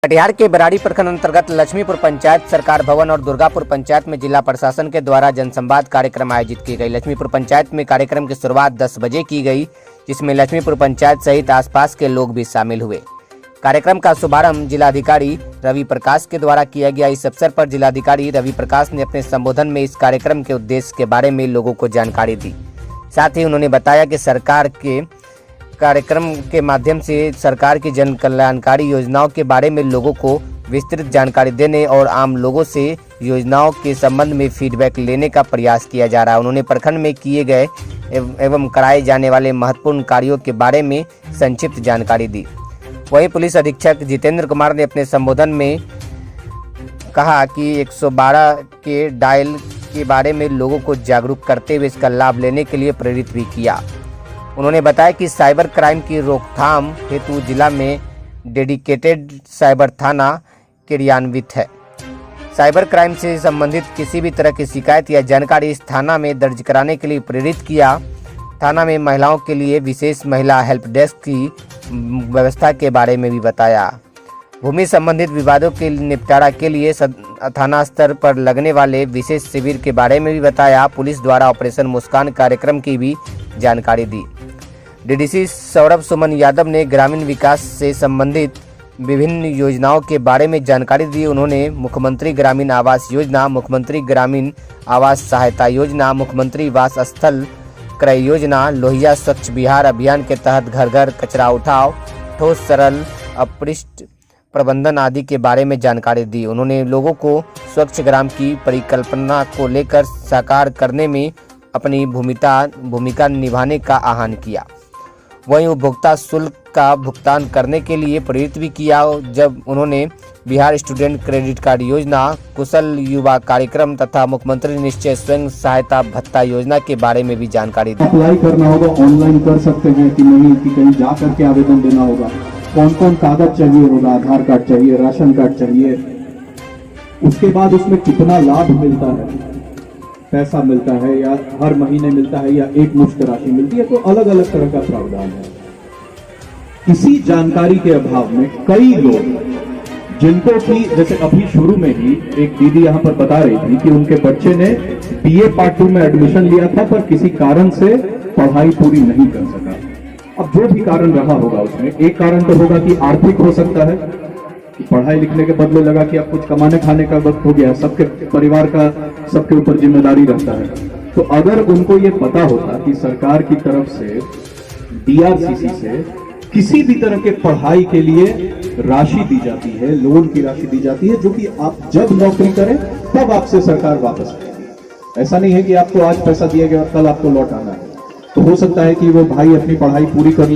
कटिहार के बराड़ी प्रखंड अंतर्गत लक्ष्मीपुर पंचायत सरकार भवन और दुर्गापुर पंचायत में जिला प्रशासन के द्वारा जनसंवाद कार्यक्रम आयोजित की गई। लक्ष्मीपुर पंचायत में कार्यक्रम की शुरुआत 10 बजे की गई, जिसमें लक्ष्मीपुर पंचायत सहित आसपास के लोग भी शामिल हुए। कार्यक्रम का शुभारंभ जिलाधिकारी रवि प्रकाश के द्वारा किया गया। इस अवसर पर जिलाधिकारी रवि प्रकाश ने अपने संबोधन में इस कार्यक्रम के उद्देश्य के बारे में लोगों को जानकारी दी। साथ ही उन्होंने बताया कि सरकार के कार्यक्रम के माध्यम से सरकार की जन कल्याणकारी योजनाओं के बारे में लोगों को विस्तृत जानकारी देने और आम लोगों से योजनाओं के संबंध में फीडबैक लेने का प्रयास किया जा रहा है। उन्होंने प्रखंड में किए गए एवं कराए जाने वाले महत्वपूर्ण कार्यों के बारे में संक्षिप्त जानकारी दी। वहीं पुलिस अधीक्षक जितेंद्र कुमार ने अपने संबोधन में कहा कि 112 के डायल के बारे में लोगों को जागरूक करते हुए इसका लाभ लेने के लिए प्रेरित भी किया। उन्होंने बताया कि साइबर क्राइम की रोकथाम हेतु जिला में डेडिकेटेड साइबर थाना क्रियान्वित है। साइबर क्राइम से संबंधित किसी भी तरह की शिकायत या जानकारी इस थाना में दर्ज कराने के लिए प्रेरित किया। थाना में महिलाओं के लिए विशेष महिला हेल्प डेस्क की व्यवस्था के बारे में भी बताया। भूमि संबंधित विवादों के निपटारा के लिए थाना स्तर पर लगने वाले विशेष शिविर के बारे में भी बताया। पुलिस द्वारा ऑपरेशन मुस्कान कार्यक्रम की भी जानकारी दी। डीडीसी सौरभ सुमन यादव ने ग्रामीण विकास से संबंधित विभिन्न योजनाओं के बारे में जानकारी दी। उन्होंने मुख्यमंत्री ग्रामीण आवास योजना, मुख्यमंत्री ग्रामीण आवास सहायता योजना, मुख्यमंत्री वास स्थल क्रय योजना, लोहिया स्वच्छ बिहार अभियान के तहत घर घर कचरा उठाओ, ठोस सरल अपशिष्ट प्रबंधन आदि के बारे में जानकारी दी। उन्होंने लोगों को स्वच्छ ग्राम की परिकल्पना को लेकर साकार करने में अपनी भूमिका निभाने का आह्वान किया। वहीं उपभोक्ता शुल्क का भुगतान करने के लिए प्रेरित भी किया। जब उन्होंने बिहार स्टूडेंट क्रेडिट कार्ड योजना, कुशल युवा कार्यक्रम तथा मुख्यमंत्री निश्चय स्वयं सहायता भत्ता योजना के बारे में भी जानकारी दी। अप्लाई करना होगा, ऑनलाइन कर सकते हैं कि नहीं, कि कहीं जा करके आवेदन देना होगा, कौन कौन कागज चाहिए होगा, आधार कार्ड चाहिए, राशन कार्ड चाहिए, उसके बाद उसमें कितना लाभ मिलता है, पैसा मिलता है या हर महीने मिलता है या एक मुश्त राशि मिलती है, तो अलग अलग तरह का प्रावधान है। इसी जानकारी के अभाव में कई लोग जिनको कि जैसे अभी शुरू में ही एक दीदी यहां पर बता रही थी कि उनके बच्चे ने बीए पार्ट 2 में एडमिशन लिया था पर किसी कारण से पढ़ाई पूरी नहीं कर सका। अब जो भी कारण रहा होगा उसमें एक कारण तो होगा कि आर्थिक हो सकता है कि पढ़ाई लिखने के बदले लगा कि अब कुछ कमाने खाने का वक्त हो गया, सबके परिवार का सबके ऊपर जिम्मेदारी रहता है। तो अगर उनको ये पता होता कि सरकार की तरफ से डीआरसीसी से किसी भी तरह के पढ़ाई के लिए राशि दी जाती है, लोन की राशि दी जाती है, जो कि आप जब नौकरी करें तब आपसे सरकार वापस करेगी। ऐसा नहीं है कि आपको आज पैसा दिया गया और कल आपको लौट आना है। तो हो सकता है कि वो भाई अपनी पढ़ाई पूरी कर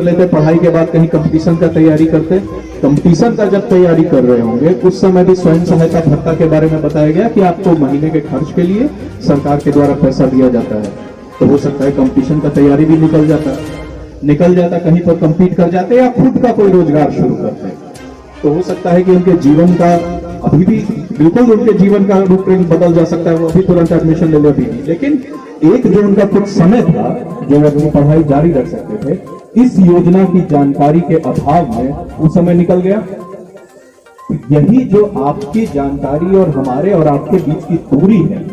लेते, पढ़ाई के बाद कहीं कंपटीशन का तैयारी करते। कंपटीशन का जब तैयारी कर रहे होंगे उस समय भी स्वयं सहायता भत्ता के बारे में बताया गया कि आपको महीने के खर्च के लिए सरकार के द्वारा पैसा दिया जाता है। तो हो सकता है कंपटीशन का तैयारी भी निकल जाता, कहीं पर कंपीट कर जाते या खुद का कोई रोजगार शुरू करते। तो हो सकता है कि उनके जीवन का अभी भी बिल्कुल उनके जीवन का रूपरेख बदल जा सकता है, वो अभी तुरंत एडमिशन ले ले भी नहीं, लेकिन एक जो उनका कुछ समय था जो वो अपनी पढ़ाई जारी रख सकते थे, इस योजना की जानकारी के अभाव में उस समय निकल गया। यही जो आपकी जानकारी और हमारे और आपके बीच की दूरी है,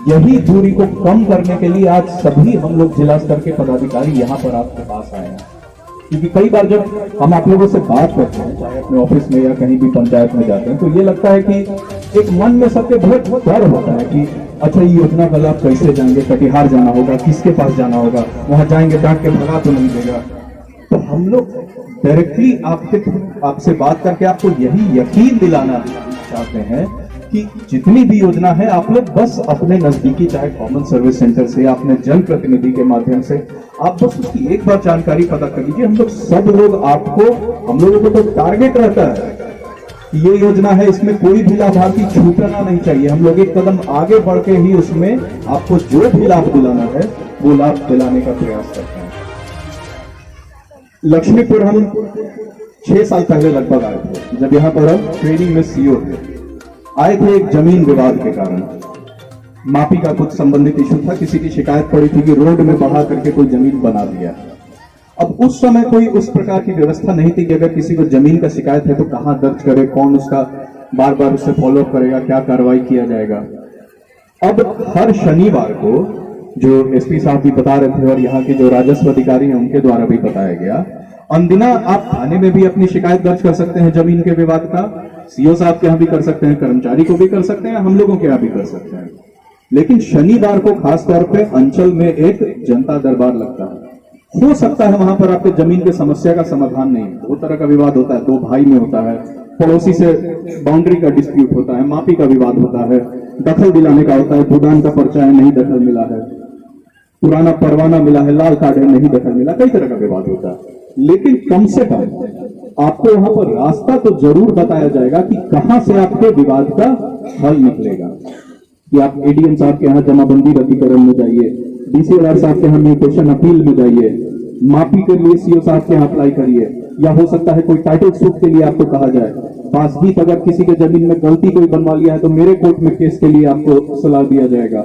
यही दूरी को कम करने के लिए आज सभी हम लोग जिला स्तर के पदाधिकारी यहाँ पर आपके पास आए हैं। क्योंकि कई बार जब हम आप लोगों से बात करते हैं, चाहे अपने ऑफिस में या कहीं भी पंचायत में जाते हैं, तो ये लगता है कि एक मन में सबके बहुत डर होता है कि अच्छा ये योजना का लाभ कैसे जाएंगे, कटिहार जाना होगा, किसके पास जाना होगा, वहां जाएंगे डांट के भगा तो नहीं देगा। तो हम लोग डायरेक्टली आपसे बात करके आपको यही यकीन दिलाना चाहते हैं कि जितनी भी योजना है आप लोग बस अपने नजदीकी चाहे कॉमन सर्विस सेंटर से या अपने जन प्रतिनिधि के माध्यम से आप बस उसकी एक बार जानकारी पता कर लीजिए। हम लोग सब लोग हम लोगों को तो टारगेट रहता है कि ये योजना है, इसमें कोई भी लाभार्थी छूटना नहीं चाहिए। हम लोग एक कदम आगे बढ़ के ही उसमें आपको जो भी लाभ दिलाना है वो लाभ दिलाने का प्रयास करते हैं। लक्ष्मीपुर हम 6 साल पहले लगभग आए थे, जब यहाँ पर हम ट्रेनिंग में सीओ आए थे। एक जमीन विवाद के कारण माफी का कुछ संबंधित इशू था, किसी की शिकायत पड़ी थी कि रोड में बढ़ा करके कोई जमीन बना दिया। अब उस समय कोई उस प्रकार की व्यवस्था नहीं थी कि अगर किसी को जमीन का शिकायत है तो कहां दर्ज करे, कौन उसका बार बार उससे फॉलो अप करेगा, क्या कार्रवाई किया जाएगा। अब हर शनिवार को जो एसपी साहब भी बता रहे थे और यहाँ के जो राजस्व अधिकारी हैं उनके द्वारा भी बताया गया, अनदिना आप थाने में भी अपनी शिकायत दर्ज कर सकते हैं जमीन के विवाद का, सीओ साहब के यहाँ भी कर सकते हैं, कर्मचारी को भी कर सकते हैं, हम लोगों के यहाँ भी कर सकते हैं। लेकिन शनिवार को खास तौर पे अंचल में एक जनता दरबार लगता है। हो सकता है वहां पर आपके जमीन की समस्या का समाधान नहीं, दो तरह का विवाद होता है, दो भाई में होता है, पड़ोसी से बाउंड्री का डिस्प्यूट होता है, मापी का विवाद होता है, दखल दिलाने का होता है, भूदान का पर्चा है नहीं दखल मिला है, पुराना परवाना मिला है लाल कार्ड है नहीं दखल मिला, कई तरह का विवाद होता है। लेकिन कम से कम आपको वहां पर रास्ता तो जरूर बताया जाएगा कि कहां से आपके विवाद का हल निकलेगा। कि आप एडीएम साहब के यहाँ जमाबंदी रद्दीकरण में जाइए, डीसीएलआर साहब के यहाँ म्यूटेशन अपील में जाइए, मापी के लिए सीओ साहब के यहाँ अप्लाई करिए, या हो सकता है कोई टाइटल सूट के लिए आपको कहा जाए, पासबुक अगर किसी के जमीन में गलती कोई बनवा लिया है तो मेरे कोर्ट में केस के लिए आपको सलाह दिया जाएगा।